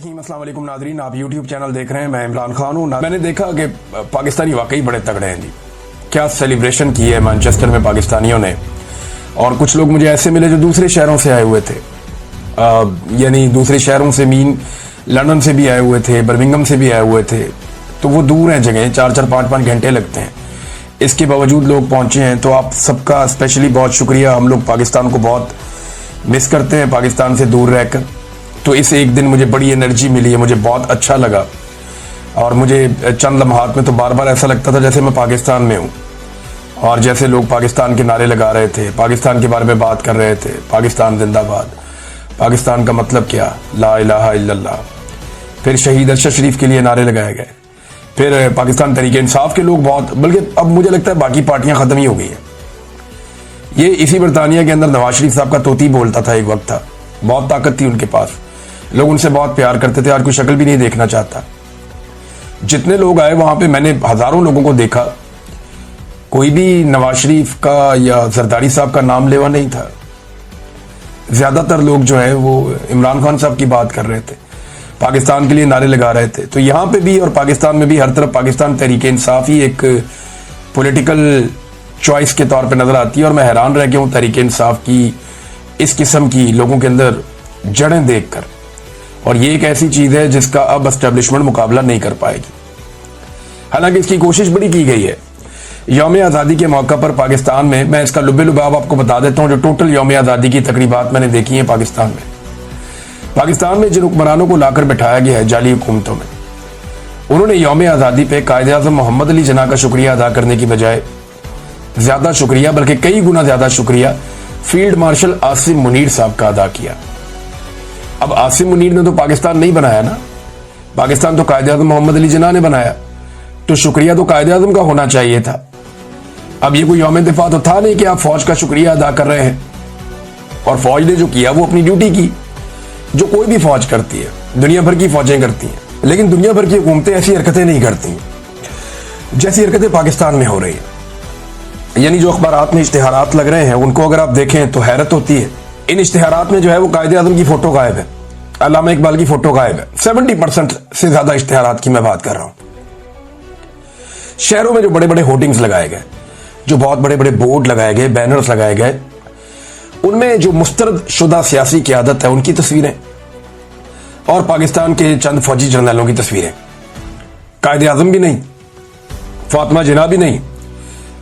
रहीम, अस्सलाम वालेकुम नाज़रीन, आप YouTube चैनल देख रहे हैं। मैं इमरान खान हूँ। मैंने देखा कि पाकिस्तानी वाकई बड़े तगड़े हैं जी। क्या सेलिब्रेशन की है मैनचेस्टर में पाकिस्तानियों ने। और कुछ लोग मुझे ऐसे मिले जो दूसरे शहरों से आए हुए थे, यानी दूसरे शहरों से मीन लंदन से भी आए हुए थे, बर्मिंघम से भी आए हुए थे। तो वो दूर हैं जगह, 4-4 5-5 घंटे लगते हैं। इसके बावजूद लोग पहुंचे हैं, तो आप सबका स्पेशली बहुत शुक्रिया। हम लोग पाकिस्तान को बहुत मिस करते हैं, पाकिस्तान से दूर रहकर। तो इस एक दिन मुझे बड़ी एनर्जी मिली है, मुझे बहुत अच्छा लगा। और मुझे चंद लम्हात में तो बार बार ऐसा लगता था जैसे मैं पाकिस्तान में हूँ, और जैसे लोग पाकिस्तान के नारे लगा रहे थे, पाकिस्तान के बारे में बात कर रहे थे, पाकिस्तान जिंदाबाद, पाकिस्तान का मतलब क्या, ला इलाहा इल्लल्लाह। फिर शहीद अरशद शरीफ के लिए नारे लगाए गए। फिर पाकिस्तान तहरीक इंसाफ के लोग बहुत, बल्कि अब मुझे लगता है बाकी पार्टियां खत्म ही हो गई हैं। ये इसी बरतानिया के अंदर नवाज शरीफ साहब का तोती बोलता था, एक वक्त था, बहुत ताकत थी उनके पास, लोग उनसे बहुत प्यार करते थे, आज कोई शक्ल भी नहीं देखना चाहता। जितने लोग आए वहां पे, मैंने हजारों लोगों को देखा, कोई भी नवाज शरीफ का या जरदारी साहब का नाम लेवा नहीं था। ज्यादातर लोग जो है वो इमरान खान साहब की बात कर रहे थे, पाकिस्तान के लिए नारे लगा रहे थे। तो यहाँ पे भी और पाकिस्तान में भी हर तरफ पाकिस्तान तहरीक इंसाफ ही एक पॉलिटिकल चॉइस के तौर पे नजर आती है। और मैं हैरान रह गया हूँ तहरीक इंसाफ की इस किस्म की लोगों के अंदर जड़ें देखकर। और ये एक ऐसी चीज है जिसका अब एस्टेब्लिशमेंट मुकाबला नहीं कर पाएगी। हालांकि इसकी कोशिश बड़ी की गई है। यौम आज़ादी के मौका पर पाकिस्तान में, मैं इसका लुबे लुबाब आपको बता देता हूँ, जो टोटल यौम आज़ादी की तकरीबात मैंने देखी है पाकिस्तान में जिन हुक्मरानों को लाकर बैठाया गया है जाली हुकूमतों में, उन्होंने यौम आज़ादी पे कायद-ए-आज़म मोहम्मद अली जिन्ना का शुक्रिया अदा करने की बजाय ज्यादा शुक्रिया, बल्कि कई गुना ज्यादा शुक्रिया फील्ड मार्शल आसिम मुनीर साहब का अदा किया। अब आसिम मुनीर ने तो पाकिस्तान नहीं बनाया ना, पाकिस्तान तो कायद-ए-आज़म मोहम्मद अली जिन्ना ने बनाया, तो शुक्रिया तो कायद-ए-आज़म का होना चाहिए था। अब ये कोई यौम दिफा तो था नहीं कि आप फौज का शुक्रिया अदा कर रहे हैं। और फौज ने जो किया वो अपनी ड्यूटी की, जो कोई भी फौज करती है, दुनिया भर की फौजें करती हैं। लेकिन दुनिया भर की हुकूमतें ऐसी हरकतें नहीं करती जैसी हरकतें पाकिस्तान में हो रही है। यानी जो अखबारात में इश्तिहारात लग रहे हैं, उनको अगर आप देखें तो हैरत होती है। इन इश्तिहारात में जो है वो कायद-ए-आज़म की फोटो गायब है, अल्लामा इकबाल की फोटो गायब है। 70% से ज्यादा इश्तिहारात की मैं बात कर रहा हूं। शहरों में जो बड़े बड़े होर्डिंग्स लगाए गए, जो बहुत बड़े बड़े बोर्ड लगाए गए, बैनर्स लगाए गए, उनमें जो मुस्तरद शुदा सियासी क़यादत है उनकी तस्वीरें और पाकिस्तान के चंद फौजी जर्नलों की तस्वीरें। कायद-ए-आज़म भी नहीं, फातिमा जिन्ना भी नहीं,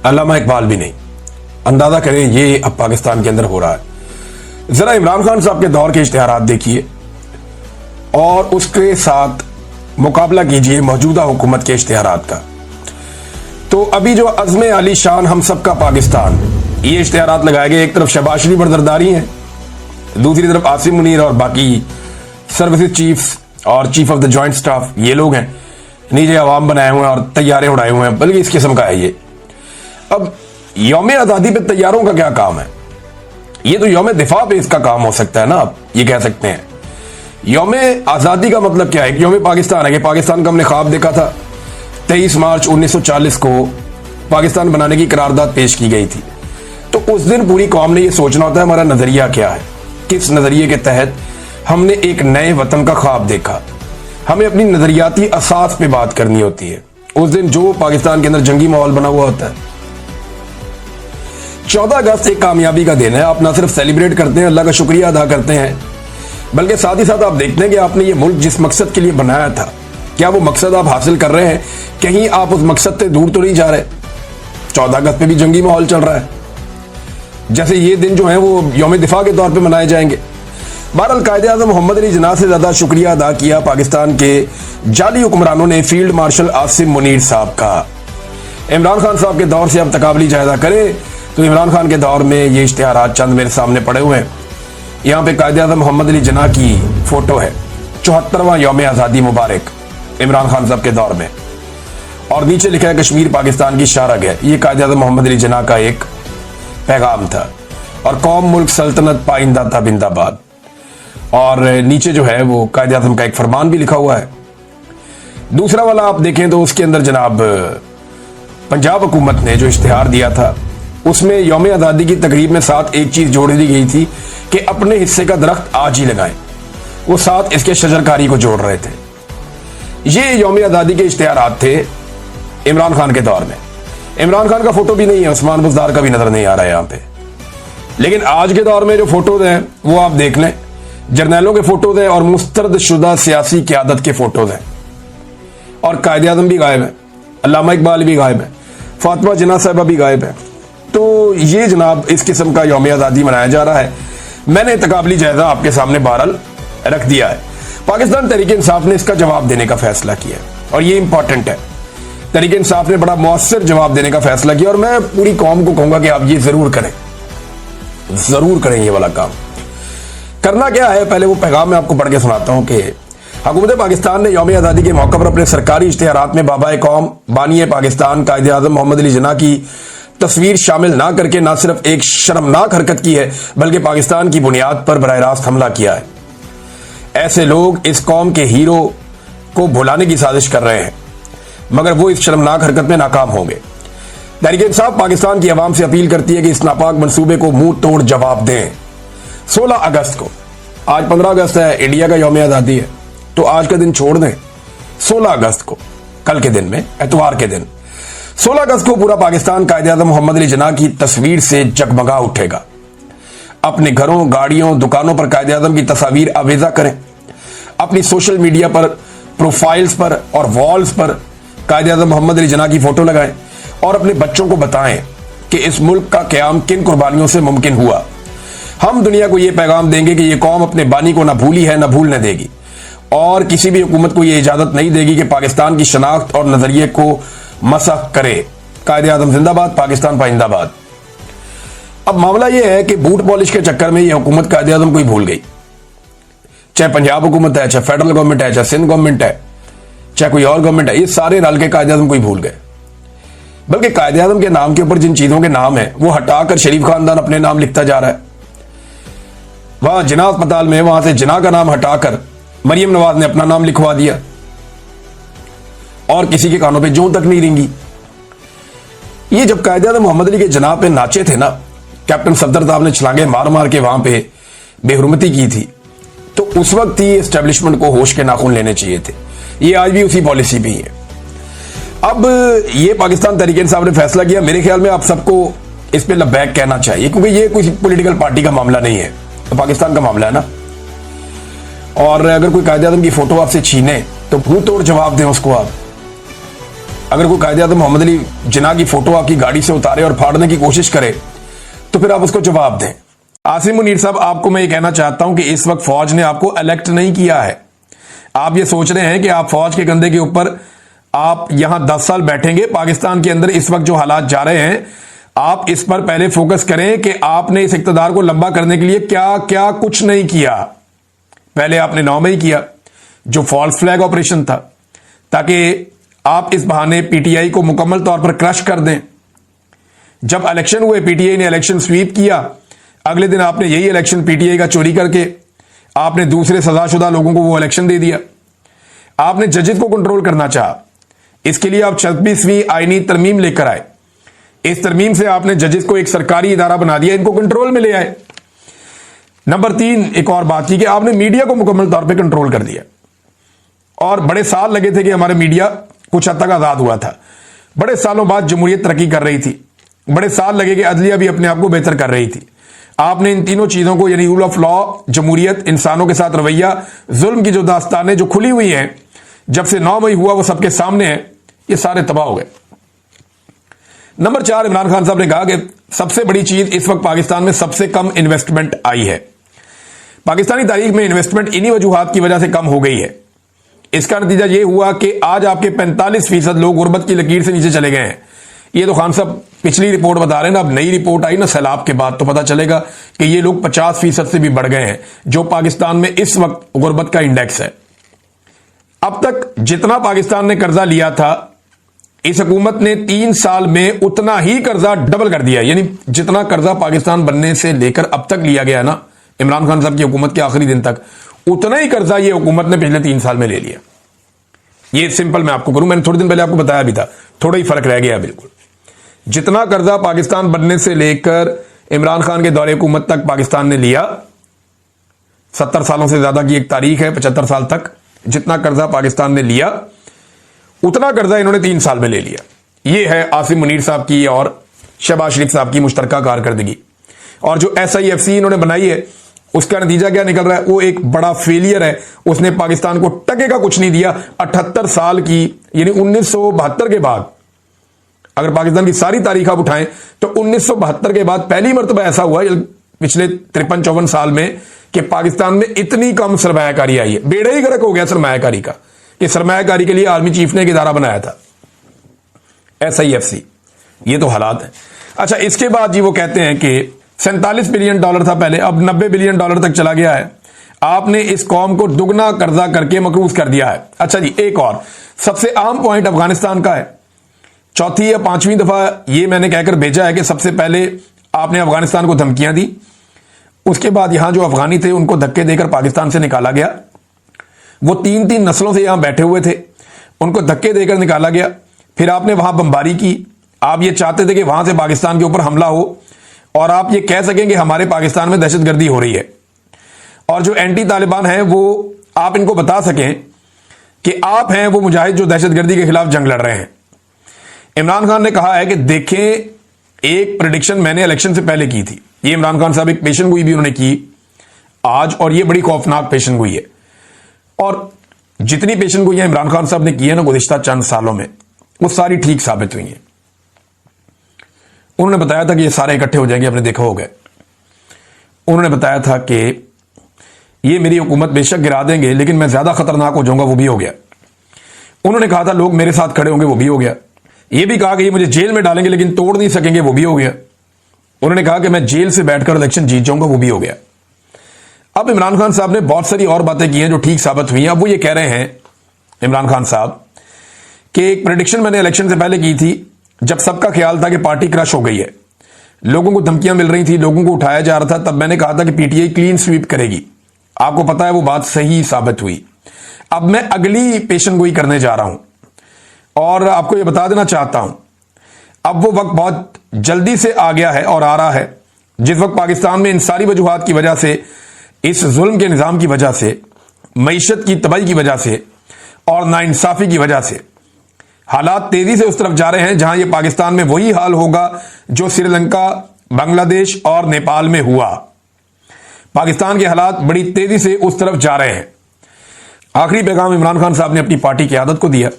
अल्लामा इकबाल भी नहीं। अंदाजा करें ये अब पाकिस्तान के अंदर हो रहा है। जरा इमरान खान साहब के दौर के इश्तिहारात देखिए और उसके साथ मुकाबला कीजिए मौजूदा हुकूमत के इश्तिहारात का। तो अभी जो अज़्म आली शान हम सब का पाकिस्तान, ये इश्तिहारात लगाए गए, एक तरफ शहबाज शरीफ और जरदारी हैं, दूसरी तरफ आसिम मुनीर और बाकी सर्विसेज चीफ्स और chief of the joint staff, ये लोग हैं। नीचे अवाम बनाए हुए हैं और तैयारे उड़ाए हुए हैं, बल्कि इस किस्म का है ये। अब यौम आज़ादी पे तैयारों का क्या काम है? ये तो यौम दिफा पे इसका काम हो सकता है ना, आप ये कह सकते हैं। यौम आज़ादी का मतलब क्या है? यौम पाकिस्तान है कि पाकिस्तान का हमने ख्वाब देखा था। 23 मार्च 1940 को पाकिस्तान बनाने की करारदाद पेश की गई थी। तो उस दिन पूरी कौम ने यह सोचना होता है हमारा नजरिया क्या है, किस नजरिए के तहत हमने एक नए वतन का ख्वाब देखा। हमें अपनी नजरियाती असास पे बात करनी होती है। उस दिन जो पाकिस्तान के अंदर जंगी माहौल बना हुआ होता है। 14 अगस्त एक कामयाबी का दिन है। आप ना सिर्फ सेलिब्रेट करते हैं, अल्लाह का शुक्रिया अदा करते हैं, बल्कि साथ ही साथ आप देखते हैं कि आपने ये मुल्क जिस मकसद के लिए बनाया था, क्या वो मकसद आप हासिल कर रहे हैं? कहीं आप उस मकसद से दूर तो नहीं जा रहे? 14 अगस्त पे भी जंगी माहौल चल रहा है, जैसे ये दिन जो है वो यौम दिफा के तौर पे मनाए जाएंगे। बहरहाल कायद-ए-आज़म मोहम्मद अली जिन्ना से ज्यादा शुक्रिया अदा किया पाकिस्तान के जाली हुक्मरानों ने फील्ड मार्शल आसिम मुनीर साहब का। इमरान खान साहब के दौर से अब तकाबली जायजा करें तो इमरान खान के दौर में ये इश्तिहारात चंद मेरे सामने पड़े हुए हैं। यहाँ पे कायद-ए-आज़म मोहम्मद अली जिन्ना की फोटो है, 74वां यौम आज़ादी मुबारक इमरान खान साहब के दौर में, और नीचे लिखा है कश्मीर पाकिस्तान की शारग है। ये कायद-ए-आज़म मोहम्मद अली जिन्ना का एक पैगाम था। और कौम मुल्क सल्तनत पाइंदा था बिंदाबाद। और नीचे जो है वो कायद-ए-आज़म का एक फरमान भी लिखा हुआ है। दूसरा वाला आप देखें तो उसके अंदर जनाब पंजाब हुकूमत ने जो इश्तिहार दिया था उसमें यौम आज़ादी की तकरीब में साथ एक चीज जोड़ दी गई थी कि अपने हिस्से का दरख्त आज ही लगाएं। वो साथ इसके शजरकारी को जोड़ रहे थे। ये यौम आज़ादी के इश्तिहारात थे इमरान खान के दौर में। इमरान खान का फोटो भी नहीं है, उस्मान बुज़दार का भी नजर नहीं आ रहा है यहां पे। लेकिन आज के दौर में जो फोटोज हैं वो आप देख लें, जर्नैलों के फोटोज हैं और मुस्तरद शुदा सियासी क़यादत के फोटोज हैं। और कायदे आज़म भी गायब है, अल्लामा इकबाल भी गायब है, फातिमा जिन्ना साहिबा भी गायब है। तो ये जनाब इस किस्म का यौम आज़ादी मनाया जा रहा है। मैंने तकाबली जायजा आपके सामने बहरहाल रख दिया है। पाकिस्तान तहरीक इंसाफ ने इसका जवाब देने का फैसला किया और ये इंपॉर्टेंट है। तहरीक इंसाफ ने बड़ा मौसर जवाब देने का फैसला किया और मैं पूरी कौम को कहूंगा कि आप ये जरूर करें ये वाला काम। करना क्या है, पहले वो पैगाम मैं आपको पढ़ के सुनाता हूं कि हुकूमत पाकिस्तान ने यौम आज़ादी के मौके पर अपने सरकारी इश्तिहारात में बाबा कौम बानी पाकिस्तान कायदे आज़म मोहम्मद अली जिन्ना की तस्वीर शामिल ना करके न सिर्फ एक शर्मनाक हरकत की है बल्कि पाकिस्तान की बुनियाद पर बराह रास्त हमला किया है। ऐसे लोग इस कौम के हीरो को भुलाने की साजिश कर रहे हैं मगर वो इस शर्मनाक हरकत में नाकाम होंगे। तहरीक इंसाफ पाकिस्तान की आवाम से अपील करती है कि इस नापाक मंसूबे को मुंह तोड़ जवाब दें। 16 अगस्त को, आज 15 अगस्त है, इंडिया का यौम आज़ादी है, तो आज का दिन छोड़ दें। 16 अगस्त को, कल के दिन में, एतवार के दिन 16 अगस्त को पूरा पाकिस्तान कायदे आज़म मोहम्मद अली जिन्ना की तस्वीर से जगमगा उठेगा। अपने घरों, गाड़ियों, दुकानों पर कायदे आज़म की तस्वीर आवेजा करें। अपनी सोशल मीडिया पर, प्रोफाइल्स पर और वॉल्स पर कायदे आज़म मोहम्मद अली जिन्ना की फोटो लगाएं और अपने बच्चों को बताएं कि इस मुल्क का क़याम किन कुर्बानियों से मुमकिन हुआ। हम दुनिया को यह पैगाम देंगे कि यह कौम अपने बानी को ना भूली है, ना भूलने देगी और किसी भी हुकूमत को यह इजाजत नहीं देगी कि पाकिस्तान की शनाख्त और नजरिए को मसख करे। कायदे आज़म जिंदाबाद, पाकिस्तान पाइंदाबाद। अब मामला यह है कि बूट पॉलिश के चक्कर में यह हुकूमत कायदे आज़म को ही भूल गई। चाहे पंजाब हुकूमत है, चाहे फेडरल गवर्नमेंट है, चाहे सिंध गवर्नमेंट है, चाहे कोई और गवर्नमेंट है, ये सारे रल के कायदे आज़म को ही भूल गए। बल्कि कायदे आज़म के नाम के ऊपर जिन चीजों के नाम है वो हटाकर शरीफ खानदान अपने नाम लिखता जा रहा है। वहां जिना अस्पताल में वहां से जिना का नाम हटाकर मरियम नवाज ने अपना नाम लिखवा दिया और किसी के कानों पे जूं तक नहीं रेंगी। ये जब कायदे आज़म मोहम्मद अली के जनाब पे नाचे थे ना, कैप्टन सफदर साहब ने छलांगे मार मार के वहां पे बेहुरमती की थी, तो उस वक्त ही एस्टेब्लिशमेंट को होश के नाखून लेने चाहिए थे। ये आज भी उसी पॉलिसी पे ही है। अब ये पाकिस्तान तहरीक इंसाफ ने फैसला किया, मेरे ख्याल में आप सबको इस पे लब्बैक कहना चाहिए, क्योंकि ये कोई पॉलिटिकल पार्टी का मामला नहीं है, तो पाकिस्तान का मामला है ना। और अगर कोई कायदे आज़म की फोटो आपसे छीने तो मुंह तोड़ जवाब दें उसको आप। अगर कोई कायदे आज़म मोहम्मद अली जिन्ना की फोटो आपकी गाड़ी से उतारे और फाड़ने की कोशिश करे तो फिर आप उसको जवाब दें। आसिम मुनीर साहब, आपको मैं ये कहना चाहता हूं कि इस वक्त फौज ने आपको इलेक्ट नहीं किया है। आप ये सोच रहे हैं कि आप फौज के कंधे के ऊपर आप यहां 10 साल बैठेंगे। पाकिस्तान के अंदर इस वक्त जो हालात जा रहे हैं, आप इस पर पहले फोकस करें कि आपने इस इक़्तिदार को लंबा करने के लिए क्या क्या कुछ नहीं किया। पहले आपने 9 मई किया जो फॉल्स फ्लैग ऑपरेशन था, ताकि आप इस बहाने पीटीआई को मुकम्मल तौर पर क्रश कर दें। जब इलेक्शन हुए, पीटीआई ने इलेक्शन स्वीप किया, अगले दिन आपने यही इलेक्शन पीटीआई का चोरी करके आपने दूसरे सजाशुदा लोगों को वो इलेक्शन दे दिया। आपने जजेस को कंट्रोल करना चाहा, इसके लिए आप 26वीं आईनी तरमीम लेकर आए। इस तरमीम से आपने जजेस को एक सरकारी इदारा बना दिया, इनको कंट्रोल में ले आए। नंबर 3, एक और बात की कि आपने मीडिया को मुकम्मल तौर पर कंट्रोल कर दिया। और बड़े साल लगे थे कि हमारे मीडिया कुछ हद तक आजाद हुआ था। बड़े सालों बाद जमहूरियत तरक्की कर रही थी, बड़े साल लगे कि अदलिया भी अपने आप को बेहतर कर रही थी। आपने इन तीनों चीजों को, यानी रूल ऑफ लॉ, जमहूरियत, इंसानों के साथ रवैया, जुल्म की जो दास्तानें जो खुली हुई हैं, जब से 9 मई हुआ वो सबके सामने है, ये सारे तबाह हो गए। नंबर 4, इमरान खान साहब ने कहा कि सबसे बड़ी चीज इस वक्त पाकिस्तान में सबसे कम इन्वेस्टमेंट आई है। पाकिस्तानी तारीख में इन्वेस्टमेंट इन्हीं वजूहात की वजह से कम हो गई है। इसका नतीजा यह हुआ कि आज आपके 45% लोग गुर्बत की लकीर से नीचे चले गए हैं। ये तो खान साहब पिछली रिपोर्ट बता रहे हैं ना, अब नई रिपोर्ट आई ना सैलाब के बाद, तो पता चलेगा कि ये लोग 50% से भी बढ़ गए हैं, जो पाकिस्तान में इस वक्त गुर्बत का इंडेक्स है। अब तक जितना पाकिस्तान ने कर्जा लिया था, इस हुकूमत ने 3 साल में उतना ही कर्जा डबल कर दिया। यानी जितना कर्जा पाकिस्तान बनने से लेकर अब तक लिया गया ना, इमरान खान साहब की हुकूमत के आखिरी दिन तक, उतना ही कर्जा ये हुकूमत ने पिछले 3 साल में ले लिया। ये सिंपल मैं आपको करूं, मैंने थोड़े दिन पहले आपको बताया भी था, थोड़ा ही फर्क रह गया बिल्कुल। जितना कर्जा पाकिस्तान बनने से लेकर इमरान खान के दौरे हुकूमत तक पाकिस्तान ने लिया, 70 सालों से ज्यादा की एक तारीख है, 75 साल तक जितना कर्जा पाकिस्तान ने लिया उतना कर्जा इन्होंने 3 साल में ले लिया। ये है आसिम मुनीर साहब की और शहबाज शरीफ साहब की मुश्तरका कारकर्दगी। और जो SIFC इन्होंने बनाई है उसका नतीजा क्या निकल रहा है, वो एक बड़ा फेलियर है। उसने पाकिस्तान को टके का कुछ नहीं दिया। 78 साल की, यानी 1972 के बाद, अगर पाकिस्तान की सारी तारीख आप उठाएं तो 1972 के बाद पहली मरतबा ऐसा हुआ पिछले 53-54 साल में कि पाकिस्तान में इतनी कम सरमायाकारी आई है। बेड़ा ही गर्क हो गया सरमायाकारी का, कि सरमायाकारी के लिए आर्मी चीफ ने एक इदारा बनाया था SIFC। ये तो हालात है। अच्छा, इसके बाद जी वो कहते हैं कि $47 बिलियन था पहले, अब $90 बिलियन तक चला गया है। आपने इस कौम को दुगना कर्जा करके मकरूज कर दिया है। अच्छा जी, एक और सबसे आम पॉइंट अफगानिस्तान का है। चौथी या 5वीं दफा ये मैंने कहकर भेजा है कि सबसे पहले आपने अफगानिस्तान को धमकियां दी, उसके बाद यहां जो अफगानी थे उनको धक्के देकर पाकिस्तान से निकाला गया। वो 3-3 नस्लों से यहां बैठे हुए थे, उनको धक्के देकर निकाला गया। फिर आपने वहां बमबारी की। आप ये चाहते थे कि वहां से पाकिस्तान के ऊपर हमला हो और आप ये कह सकें कि हमारे पाकिस्तान में दहशतगर्दी हो रही है। और जो एंटी तालिबान हैं वो आप इनको बता सकें कि आप हैं वो मुजाहिद जो दहशतगर्दी के खिलाफ जंग लड़ रहे हैं। इमरान खान ने कहा है कि देखें, एक प्रेडिक्शन मैंने इलेक्शन से पहले की थी। ये इमरान खान साहब एक पेशन गोई भी उन्होंने की आज, और ये बड़ी खौफनाक पेशन गोई है। और जितनी पेशन गोइयां इमरान खान साहब ने की है ना गुज़िश्ता चंद सालों में, वो सारी ठीक साबित हुई हैं। उन्होंने बताया था कि ये सारे इकट्ठे हो जाएंगे, आपने देखा होगा। उन्होंने बताया था कि ये मेरी हुकूमत बेशक गिरा देंगे लेकिन मैं ज्यादा खतरनाक हो जाऊंगा, वो भी हो गया। उन्होंने कहा था लोग मेरे साथ खड़े होंगे, वो भी हो गया। ये भी कहा कि ये मुझे जेल में डालेंगे लेकिन तोड़ नहीं सकेंगे, वो भी हो गया। उन्होंने कहा कि मैं जेल से बैठकर इलेक्शन जीत जाऊंगा, वो भी हो गया। अब इमरान खान साहब ने बहुत सारी और बातें की हैं जो ठीक साबित हुई हैं। अब वो ये कह रहे हैं इमरान खान साहब कि एक प्रेडिक्शन मैंने इलेक्शन से पहले की थी, जब सबका ख्याल था कि पार्टी क्रश हो गई है, लोगों को धमकियां मिल रही थी, लोगों को उठाया जा रहा था, तब मैंने कहा था कि PTI क्लीन स्वीप करेगी। आपको पता है वो बात सही साबित हुई। अब मैं अगली पेशन गोई करने जा रहा हूं और आपको यह बता देना चाहता हूं, अब वो वक्त बहुत जल्दी से आ गया है और आ रहा है जिस वक्त पाकिस्तान में इन सारी वजूहात की वजह से, इस जुल्म के निजाम की वजह से, मईशत की तबाही की वजह से और नाइंसाफी की वजह से हालात तेजी से उस तरफ जा रहे हैं जहां ये पाकिस्तान में वही हाल होगा जो श्रीलंका, बांग्लादेश और नेपाल में हुआ। पाकिस्तान के हालात बड़ी तेजी से उस तरफ जा रहे हैं। आखिरी पैगाम इमरान खान साहब ने अपनी पार्टी की आदत को दिया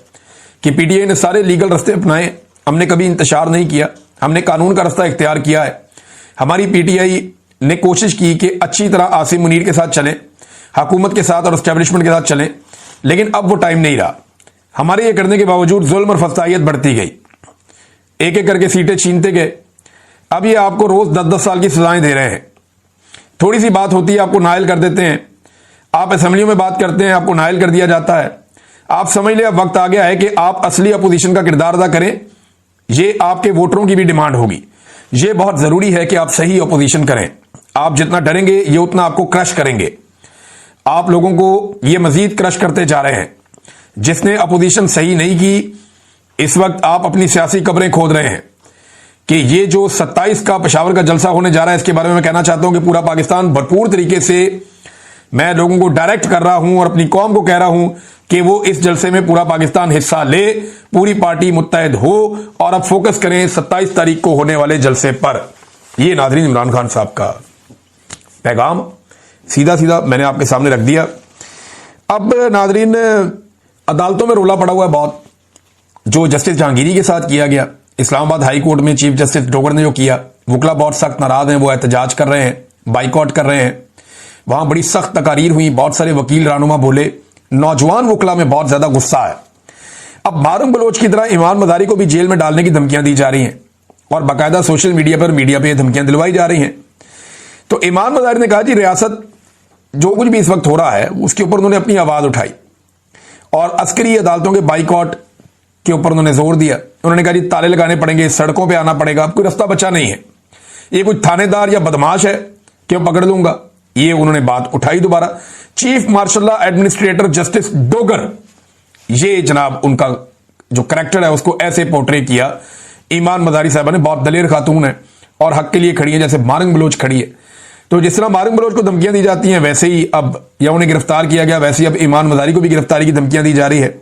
कि PTI ने सारे लीगल रास्ते अपनाए, हमने कभी इंतशार नहीं किया, हमने कानून का रास्ता इख्तियार किया है। हमारी PTI ने कोशिश की कि अच्छी तरह आसिम मुनीर के साथ चलें, हुकूमत के साथ और एस्टेब्लिशमेंट के साथ चलें, लेकिन अब वो टाइम नहीं रहा। हमारे ये करने के बावजूद जुल्म और फसाइयत बढ़ती गई, एक एक करके सीटें छीनते गए। अब ये आपको रोज 10-10 साल की सजाएं दे रहे हैं। थोड़ी सी बात होती है आपको नायल कर देते हैं, आप असेंबलियों में बात करते हैं आपको नायल कर दिया जाता है। आप समझ ले अब वक्त आ गया है कि आप असली अपोजिशन का किरदार अदा करें। ये आपके वोटरों की भी डिमांड होगी। ये बहुत जरूरी है कि आप सही अपोजिशन करें। आप जितना डरेंगे ये उतना आपको क्रश करेंगे। आप लोगों को ये मजीद क्रश करते जा रहे हैं। जिसने अपोजिशन सही नहीं की, इस वक्त आप अपनी सियासी कब्रें खोद रहे हैं। कि ये जो 27 का पेशावर का जलसा होने जा रहा है, इसके बारे में मैं कहना चाहता हूं कि पूरा पाकिस्तान भरपूर तरीके से, मैं लोगों को डायरेक्ट कर रहा हूं और अपनी कौम को कह रहा हूं कि वो इस जलसे में पूरा पाकिस्तान हिस्सा ले, पूरी पार्टी मुत्तहद हो और अब फोकस करें 27 तारीख को होने वाले जलसे पर। ये नाज़रीन इमरान खान साहब का पैगाम सीधा सीधा मैंने आपके सामने रख दिया। अब नाज़रीन, अदालतों में रोला पड़ा हुआ है बहुत, जो जस्टिस जहांगीरी के साथ किया गया। इस्लामाबाद हाई कोर्ट में चीफ जस्टिस डोगर ने जो किया, वकला बहुत सख्त नाराज हैं, वो एहतजाज कर रहे हैं, बाइकआउट कर रहे हैं। वहां बड़ी सख्त तकारीर हुई, बहुत सारे वकील रहनुमा बोले, नौजवान वकला में बहुत ज्यादा गुस्सा है। अब मारूम बलोच की तरह इमाम मदारी को भी जेल में डालने की धमकियां दी जा रही हैं और बाकायदा सोशल मीडिया पे धमकियां दिलवाई जा रही हैं। तो इमाम मदारी ने कहा जी रियासत जो कुछ भी इस वक्त हो रहा है उसके ऊपर उन्होंने अपनी आवाज उठाई और अस्करी अदालतों के बाइकआउट के ऊपर उन्होंने जोर दिया। उन्होंने कहा जी ताले लगाने पड़ेंगे, सड़कों पे आना पड़ेगा, अब कोई रास्ता बचा नहीं है। ये कुछ थानेदार या बदमाश है कि मैं पकड़ लूंगा, ये उन्होंने बात उठाई दोबारा। Chief marshal administrator justice Dogar, ये जनाब उनका जो करैक्टर है उसको ऐसे पोर्ट्रे किया। ईमान मजारी साहबा ने बहुत दलेर खातून है और हक के लिए खड़ी है, जैसे मारंग बलोच खड़ी है। तो जिस तरह मारूम बलोच को धमकियां दी जाती हैं, वैसे ही अब या उन्हें गिरफ्तार किया गया, वैसे ही अब ईमान मजारी को भी गिरफ्तारी की धमकियां दी जा रही है।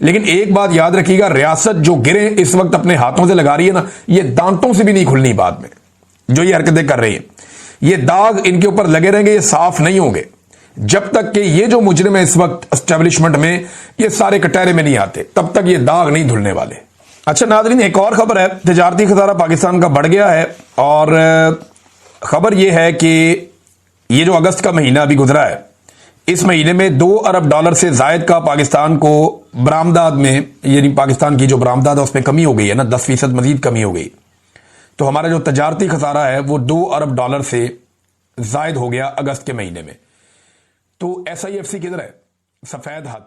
लेकिन एक बात याद रखिएगा, रियासत जो गिरे इस वक्त अपने हाथों से लगा रही है ना, ये दांतों से भी नहीं खुलनी बाद में। जो ये हरकतें कर रही है, ये दाग इनके ऊपर लगे रहेंगे, ये साफ नहीं होंगे जब तक कि ये जो मुजरिम है इस वक्त एस्टेब्लिशमेंट में, ये सारे कटहरे में नहीं आते, तब तक ये दाग नहीं धुलने वाले। अच्छा नाज़रीन, एक और खबर है, तिजारती खसारा पाकिस्तान का बढ़ गया है। और खबर यह है कि ये जो अगस्त का महीना अभी गुजरा है, इस महीने में $2 अरब से जायद का पाकिस्तान को बरामदात में, यानी पाकिस्तान की जो बरामदात है उसमें कमी हो गई है ना, 10% मजीद कमी हो गई। तो हमारा जो तजारती खसारा है वो $2 अरब से जायद हो गया अगस्त के महीने में। तो SIFC किधर है? सफेद हाथी।